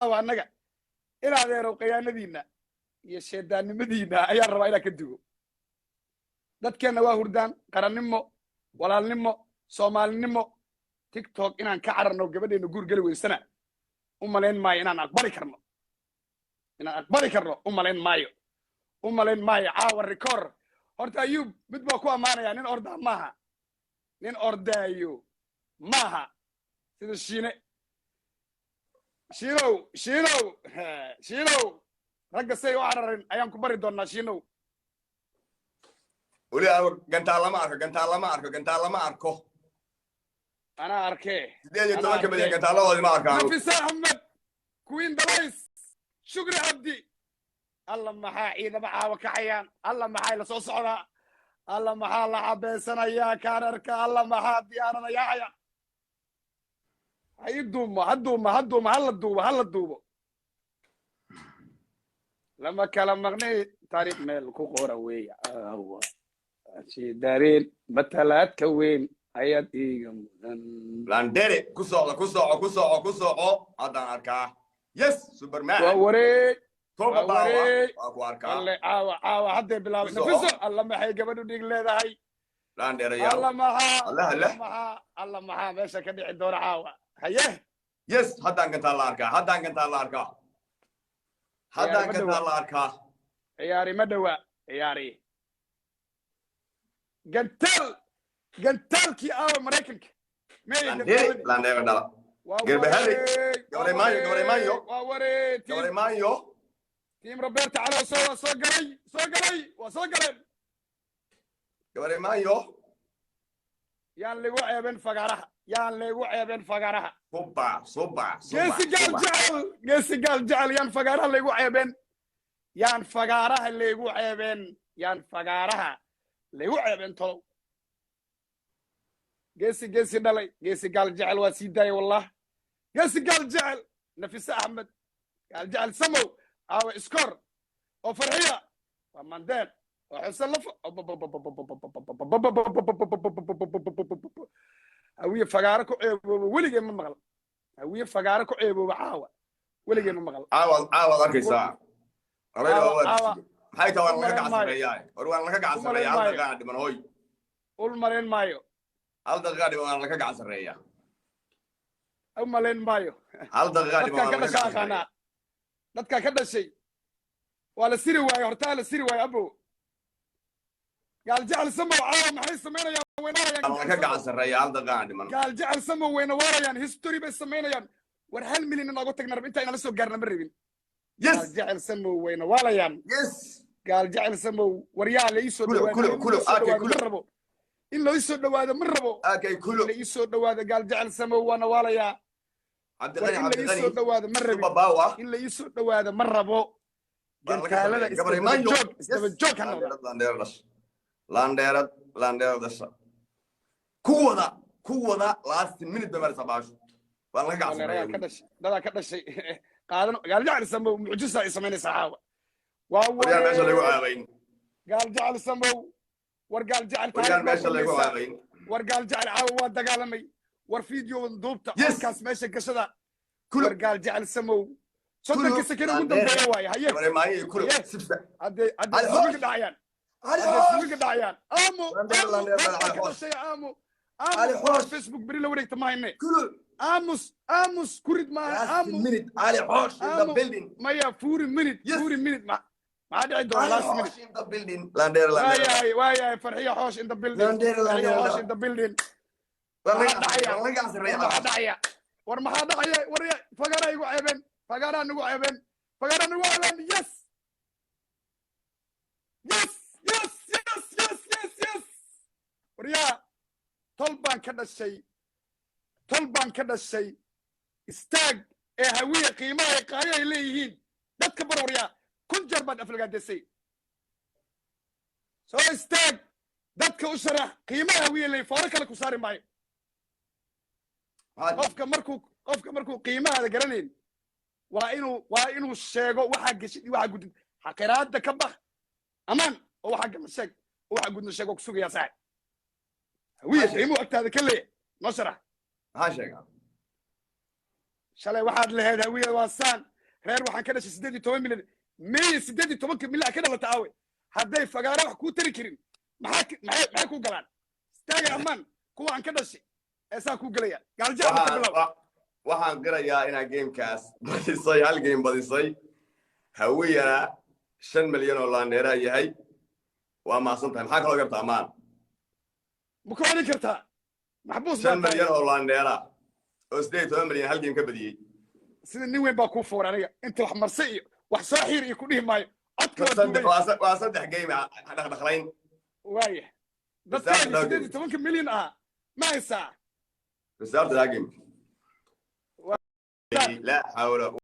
annaga inaad adeerow khiyaanadiinna iyo sheedaannimadiinna ayaan rabaa inaan ka dugo dadkeenna waa hurdaan qarannimo walaalnimo soomaalinimo tiktok inaan ka cararno gabadheenna guur geli weysana u malayn maayo inaan aqbali karno u malayn maayo caawa rikoor horta ayuub mid baa ku ammaanayaa nin ordaa maaha nin ordaayo maaha sida shiinow ragga say u cararin ayaan ku bari doonnaa shiinow weli gantaal lama arko anaa arkee 18 milyan gantaaladoodii ma arkaan nafisa axmed queen dalays shukri cabdi alla maxaa ciidama caawa kacayaan alla maxaa la soo socdaa alla maxaa la cabeysanayaa kaararka alla maxaa diyaarada yaacaya hala duubo lama kala maqnay taariikh meel ku qoran weeye dareen matalaadka weyn ayaad iiga mudan landere ku soco haddaan arkaa yes superman waa wareeg waa ku arkaa caawa haddee bilaabay nafiso alla maxay gabadhu dhig leedahay alla maxaa meesha ka dhici doona caawa haye yes haddaan gantaa la arkaa ciyaari ma dhawa ciyaari gantaalkii aawa maraykanka landere dhala gerbahale gabaray maayo tiim roberta calooso waa soo galeen gabaray maayo yaan lagu ceebeen fagaaraha geesi gaal jecel yaan fagaaraha laygu ceebeen yaan fagaaraha laygu ceebeen tolow geesi dhalay geesi gaal jecel waa sii daaya wallah geesi gaal jecel nafisa axmed gaal jecel samow aawa iskor oo farxiya waa mandeen oo xuse lafo hawiye fagaaro ku ceebooba weligeen ma maqal hawiye fagaaro ku ceebooba caawa weligeen ma maqal caawaad arkaysaa maxay taa waan laga gacansareeyaa war waan laga gacansareeyaa hal daqiiqana dhiman hoy ul malayn maayo hal daqiiqa dhiman waan laga gacansareeyaa u malayn maayo hal daqiiqa dhiman waan laga gacansareeyaa dadkaa ka dhashay waa la siri waaye hortaa la siri waaye abo gaal jecel samow caawa maxay samaynayaan laga gacansareeyaa hal daqiiqana dhiman gaal jecel samow wayna waarayaan history bay samaynayaan war 1 milyan inoogu tagna rab inta inala soo gaarna ma rabin gaal jecel samow wayna waalayaan gaal jecel samow war yaa la ii soo dhawaado in la ii soo dhawaado ma rabo la ii soo dhawaado gaal jecel samow waana waalayaa in la ii soo dhawaado ma rabin in la ii soo dhawaado ma rabo gantaalada isdaba joog ha noqda landheerad dhasha kuwada last minute ba marsa baasho waan laga gacansareeyaa dadaa ka dhashay qaadan gaal jecel samow mucjisa ay samaynaysaa caawa waa wariyaan meesha lagu caabayn gaal jecel samow war gaal jecel wariyaan meesha lagu caabayn war gaal jecel caawa waa dagaalamay war video duubta halkaas meesha gashada war gaal jecel samow soddonka sakeen ugu dambeeya waaye haye haddee sumiga dhacayaan amo facebook beri la wareegta mahayne aamus kurid maaha maya furi minute maxaa dhici doona last minute waayahay farxiya xoosh in the building maxaa dhacaya war maxaa dhacaya war fagaraa igu ceebeen fagaraa nagu ceebeen yes waryaa tol baan ka dhashay istaag ee hawiye qiimaha ay qaali ay leeyihiin dadka bar waryaa 1,000 jeer baad aflagaadisay soo istaag dadka u sharax qiimaha hawiye leeyahay foore kale ku saari maayo qofka markuu qiimahaada garanayn waa inuu sheego waxaa geshid iyo waxaa gudid xaqiraada ka bax amaan oo waxaa gama sheeg oo waxaa gudna sheeg oo ku sugayaa saaxib hawiye qiimuhu agtaada ka leeyahay noo sharax maxaa sheegaa shalay waxaad lahayd hawiya waasaan reer waxaan ka dhashay 18 milyan mey 18 milyan ka dhalata aawe hadday fagaara wax ku tari karin maxay ku galaan istaaga amaan kuwa aan ka dhashay eesaa ku galaya gaaljaca bilow waxaan qirayaa inaa gamekaas badisay hal game badisay hawiyana 5 milyan oo laandheera yahay waa maasan tahay maxaa kaloo gartaa amaan ma ku celin kartaa maxbuus 5 milyan oo laandheera oo 18 milyan hal game ka badiyay sida nin weyn baa ku foor aniga inta wax marse iyo wax soo xiir iyo ku dhihi maayo waa saddex game dhaqdhaqlayn waaya dadka 18 milyan ah ma haysaa بالظبط ده جيم لا حول